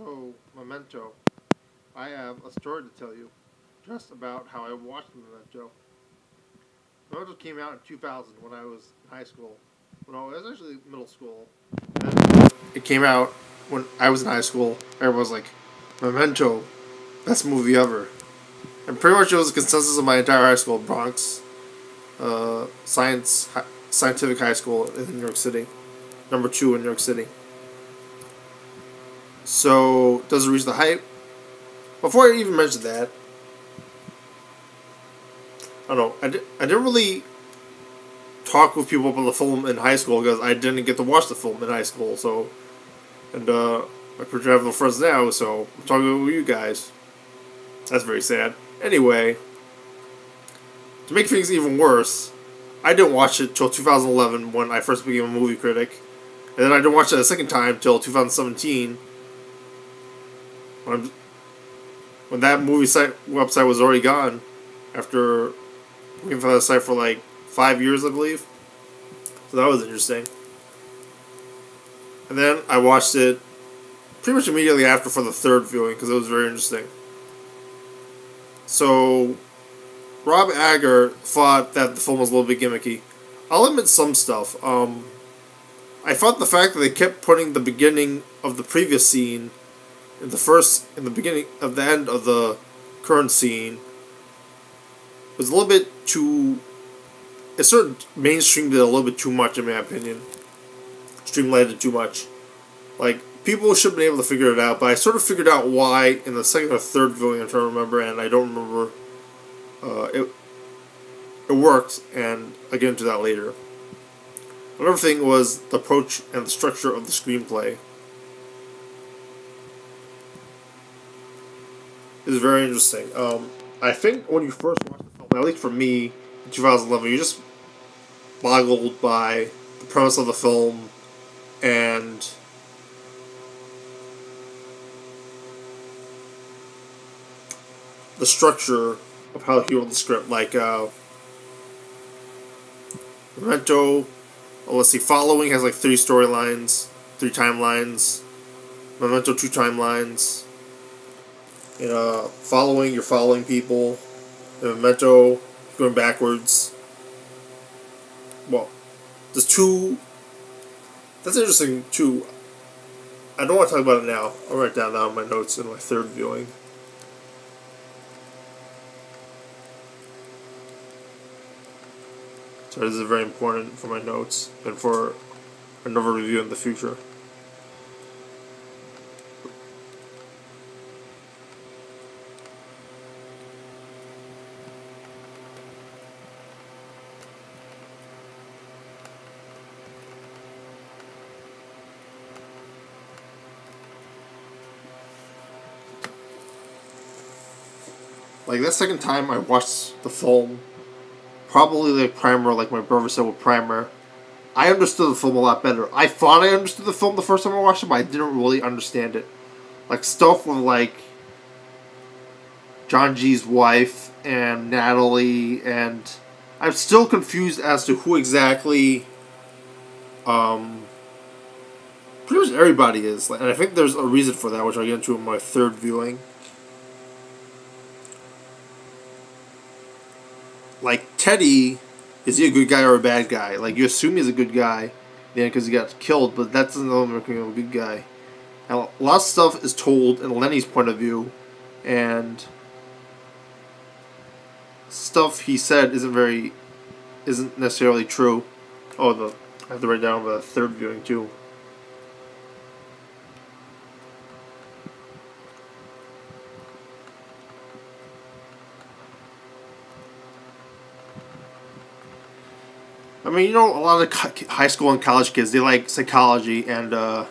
So, Memento. I have a story to tell you just about how I watched Memento. Memento came out in 2000 when I was in high school. Well, it was actually middle school. And it came out when I was in high school. Everyone was like, Memento, best movie ever. And pretty much it was the consensus of my entire high school, Bronx, scientific high school in New York City. Number 2 in New York City. So, does it reach the hype? Before I even mention that, I don't know. I didn't really talk with people about the film in high school because I didn't get to watch the film in high school. So, and I pretty have no friends now, so I'm talking with you guys. That's very sad. Anyway, to make things even worse, I didn't watch it till 2011 when I first became a movie critic, and then I didn't watch it a second time till 2017 when that movie website was already gone after working for that site for like 5 years, I believe. So that was interesting. And then I watched it pretty much immediately after for the third viewing because it was very interesting. So, Rob Agger thought that the film was a little bit gimmicky. I'll admit some stuff. I thought the fact that they kept putting the beginning of the previous scene in the beginning of the end of the current scene was a little bit too. It sort of mainstreamed it a little bit too much, in my opinion. Streamlined it too much. Like, people should have been able to figure it out, but I sort of figured out why in the second or third viewing, I'm trying to remember, and I don't remember. It worked, and I'll get into that later. Another thing was the approach and the structure of the screenplay. It was very interesting. I think when you first watched the film, at least for me, in 2011, you're just boggled by the premise of the film and the structure of how he wrote the script. Like, Memento, let's see, Following has like 3 storylines, 3 timelines. Memento, 2 timelines. In Following, you're following people. In Memento, going backwards. Well, there's 2. That's interesting too. I don't want to talk about it now. I'll write down now in my notes in my third viewing. So this is very important for my notes and for another review in the future. Like, that second time I watched the film, probably like Primer, like my brother said with Primer, I understood the film a lot better. I thought I understood the film the first time I watched it, but I didn't really understand it. Like, stuff with, like, John G's wife and Natalie, and I'm still confused as to who exactly, pretty much everybody is. And I think there's a reason for that, which I'll get into in my third viewing. Like, Teddy, is he a good guy or a bad guy? Like, you assume he's a good guy, because he got killed, but that doesn't make him a good guy. And a lot of stuff is told in Lenny's point of view, and stuff he said isn't necessarily true. Oh, I have to write down the third viewing too. I mean, you know, a lot of high school and college kids, they like psychology, and I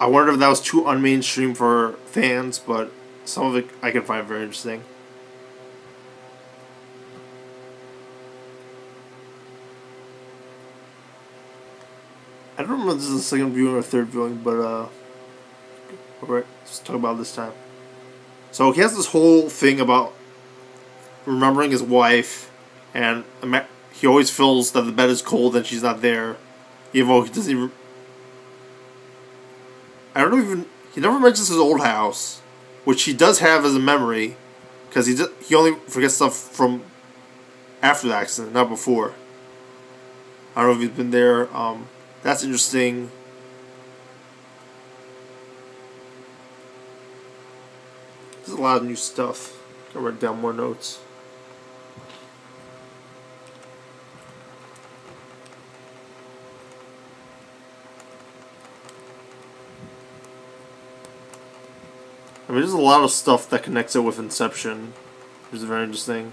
wonder if that was too unmainstream for fans, but some of it I can find very interesting. I don't remember if this is the second viewing or third viewing, but alright, let's talk about it this time. So he has this whole thing about remembering his wife, and he always feels that the bed is cold and she's not there, even though he doesn't even... I don't even... He never mentions his old house, which he does have as a memory, because he only forgets stuff from after the accident, not before. I don't know if he's been there. That's interesting. There's a lot of new stuff. I'll write down more notes. I mean, there's a lot of stuff that connects it with Inception, which is very interesting.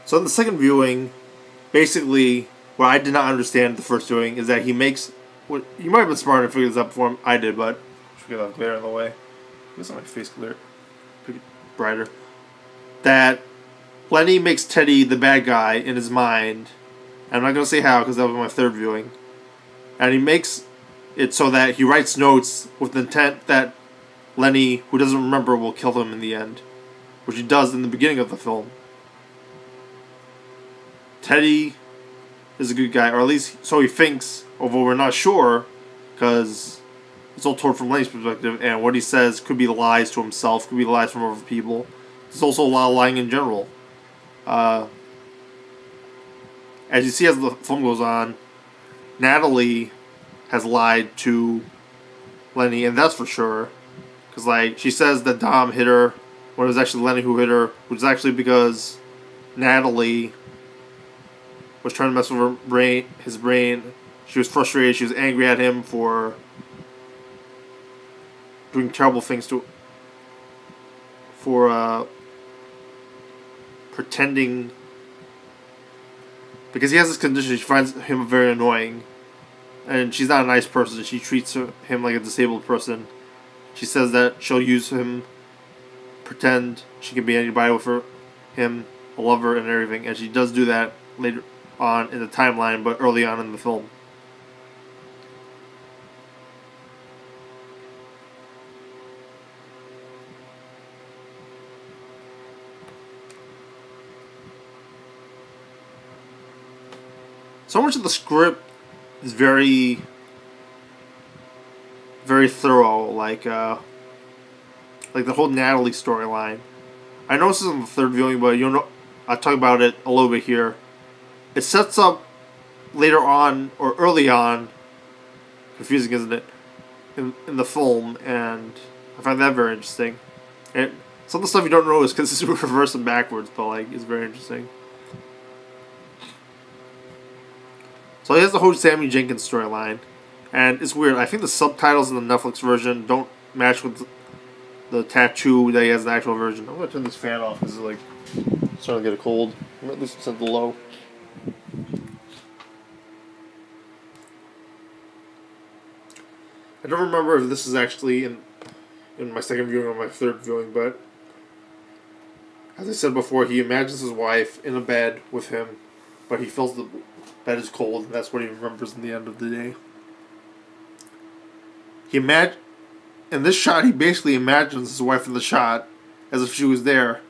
So in the second viewing, basically, what I did not understand the first viewing is that he makes... What, you might have been smart to figure this out before I did, but... I should get that glare in the way. It's not my face glare. Make it brighter. That Lenny makes Teddy the bad guy in his mind. I'm not going to say how, because that was my third viewing. And he makes it so that he writes notes with the intent that Lenny, who doesn't remember, will kill him in the end. Which he does in the beginning of the film. Teddy is a good guy, or at least so he thinks, although we're not sure, because it's all told from Lenny's perspective, and what he says could be lies to himself, could be lies from other people. There's also a lot of lying in general. As you see as the film goes on, Natalie has lied to Lenny, and that's for sure. Because, like, she says that Dom hit her when it was actually Lenny who hit her, which is actually because Natalie was trying to mess with his brain. She was frustrated. She was angry at him for doing terrible things for pretending, because he has this condition. She finds him very annoying, and she's not a nice person. She treats him like a disabled person. She says that she'll use him, pretend she can be anybody with him, a lover and everything, and she does do that later on in the timeline, but early on in the film. So much of the script is very, very thorough, like the whole Natalie storyline. I know this is on the third viewing, but you'll know, I'll talk about it a little bit here. It sets up later on, or early on, confusing, isn't it, in the film, and I find that very interesting. And some of the stuff you don't know is because it's reverse and backwards, but like it's very interesting. So he has the whole Sammy Jenkins storyline, and it's weird. I think the subtitles in the Netflix version don't match with the tattoo that he has in the actual version. I'm gonna turn this fan off because it's like starting to get a cold. At least it's at the low. I don't remember if this is actually in my second viewing or my third viewing, but as I said before, he imagines his wife in a bed with him, but he feels the bed is cold, and that's what he remembers in the end of the day. In this shot, he basically imagines his wife in the shot as if she was there.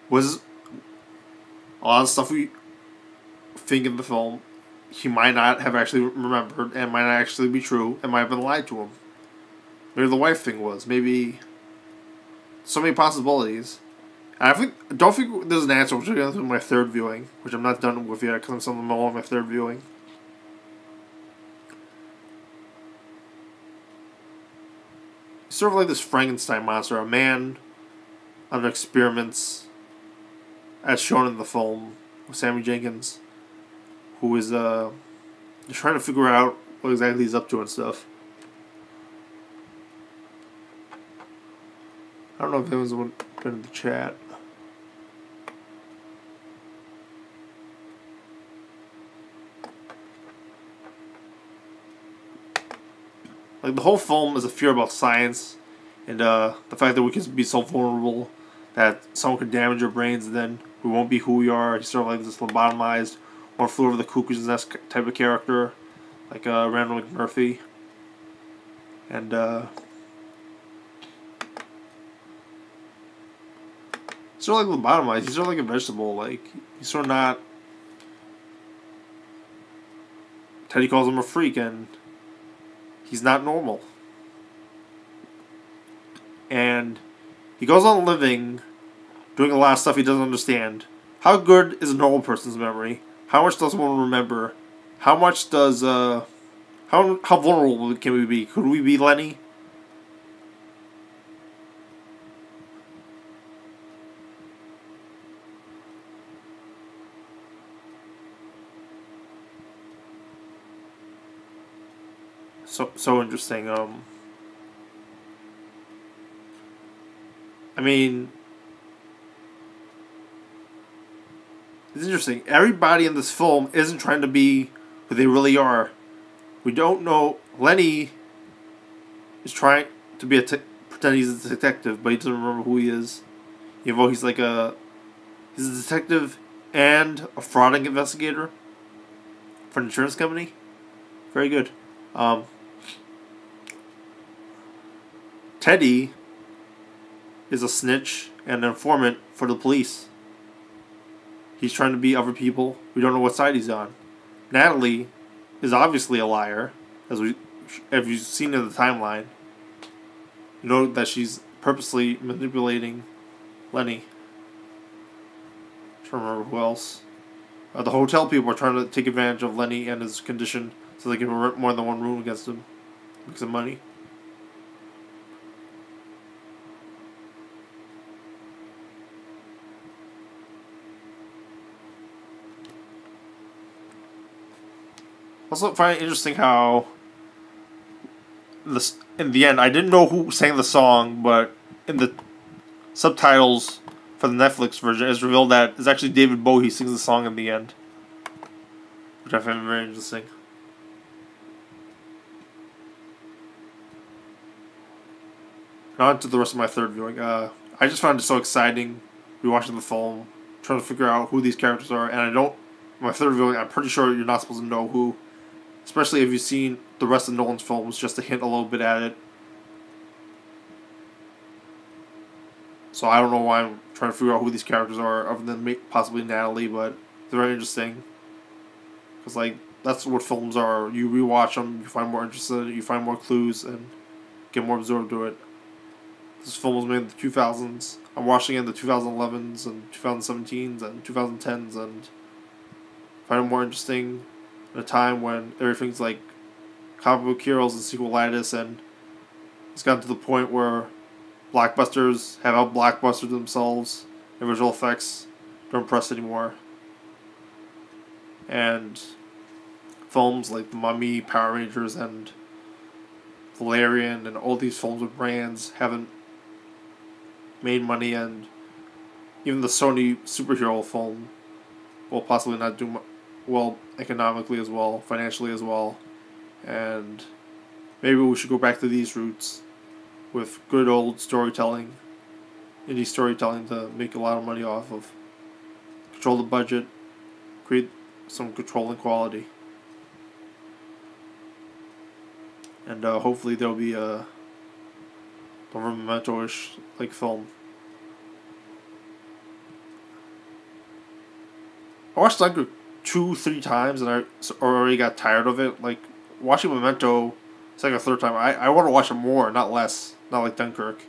Was a lot of stuff we think in the film he might not have actually remembered, and might not actually be true, and might have been lied to him. Maybe the wife thing was. Maybe so many possibilities. And I don't think there's an answer, which I'm going to do my third viewing, which I'm not done with yet because I'm still in the middle of my third viewing. He's sort of like this Frankenstein monster, a man under experiments, as shown in the film with Sammy Jenkins, who is trying to figure out what exactly he's up to and stuff. I don't know if anyone's been in the chat. Like, the whole film is a fear about science, and the fact that we can be so vulnerable that someone could damage our brains and then we won't be who we are. He's sort of like this lobotomized, or flew over the cuckoo's nest type of character, like Randall McMurphy. And it's sort of like lobotomized. He's sort of like a vegetable. Like, he's sort of not... Teddy calls him a freak, and he's not normal. And he goes on living, doing a lot of stuff he doesn't understand. How good is a normal person's memory? How much does one remember? How much does, how vulnerable can we be? Could we be Lenny? So interesting. I mean, it's interesting. Everybody in this film isn't trying to be who they really are. We don't know. Lenny is trying to be pretend he's a detective, but he doesn't remember who he is. Even though he's like he's a detective and a frauding investigator for an insurance company. Very good. Teddy is a snitch and an informant for the police. He's trying to be other people. We don't know what side he's on. Natalie is obviously a liar, as you've seen in the timeline. You know that she's purposely manipulating Lenny. I'm trying to remember who else. The hotel people are trying to take advantage of Lenny and his condition so they can rent more than one room against him. Make some money. Also, find it interesting how this in the end, I didn't know who sang the song, but in the subtitles for the Netflix version, it's revealed that it's actually David Bowie who sings the song in the end, which I find very interesting. Now on to the rest of my third viewing. I just found it so exciting rewatching the film, trying to figure out who these characters are, and I don't. My third viewing, I'm pretty sure you're not supposed to know who. Especially if you've seen the rest of Nolan's films, just to hint a little bit at it. So I don't know why I'm trying to figure out who these characters are, other than possibly Natalie, but they're very interesting. Because, like, that's what films are. You rewatch them, you find more interested, you find more clues, and get more absorbed to it. This film was made in the 2000s. I'm watching it in the 2011s, and 2017s, and 2010s, and find it more interesting at a time when everything's like comic book heroes and sequelitis, and it's gotten to the point where blockbusters have out blockbustered themselves, and visual effects don't impress anymore. And films like The Mummy, Power Rangers, and Valerian, and all these films with brands haven't made money, and even the Sony superhero film will possibly not do well economically as well, financially as well, and maybe we should go back to these roots with good old storytelling, indie storytelling, to make a lot of money off of. Control the budget, create some control and quality, and hopefully there'll be a Memento-ish like film. I watched Dunkirk 2-3 times, and I already got tired of it. Like, watching Memento second or third time, I want to watch it more, not less. Not like Dunkirk.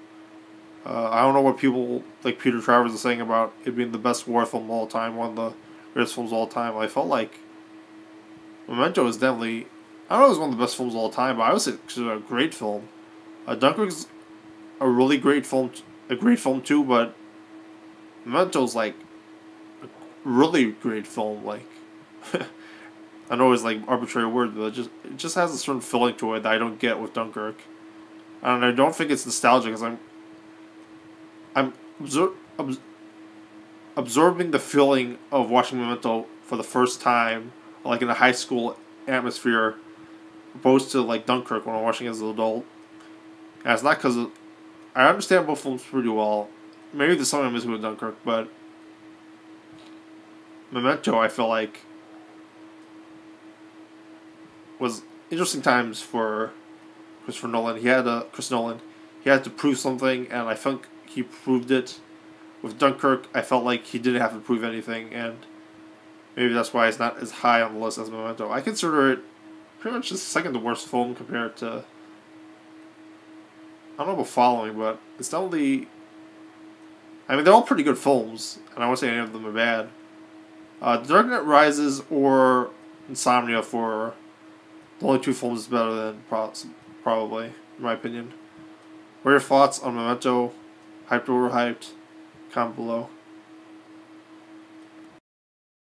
I don't know what people like Peter Travers is saying about it being the best war film of all time, one of the greatest films of all time. I felt like Memento is definitely, I don't know if it's one of the best films of all time, but I would say it's a great film. Dunkirk's a really great film, too, but Memento's like a really great film. Like, I know it's like arbitrary word, but it just has a certain feeling to it that I don't get with Dunkirk. And I don't think it's nostalgic, because I'm absorbing the feeling of watching Memento for the first time, like in a high school atmosphere, opposed to like Dunkirk when I'm watching it as an adult. And it's not because I understand both films pretty well. Maybe there's something I'm missing with Dunkirk, but Memento, I feel like, was interesting times for Chris Nolan. He had to prove something, and I think he proved it with Dunkirk, I felt like he didn't have to prove anything, and maybe that's why it's not as high on the list as Memento. I consider it pretty much the second to worst film compared to, I don't know about Following, but it's definitely, I mean, they're all pretty good films, and I won't say any of them are bad. Dark Knight Rises or Insomnia for the only two films is better than probably, in my opinion. What are your thoughts on Memento? Hyped or overhyped? Comment below.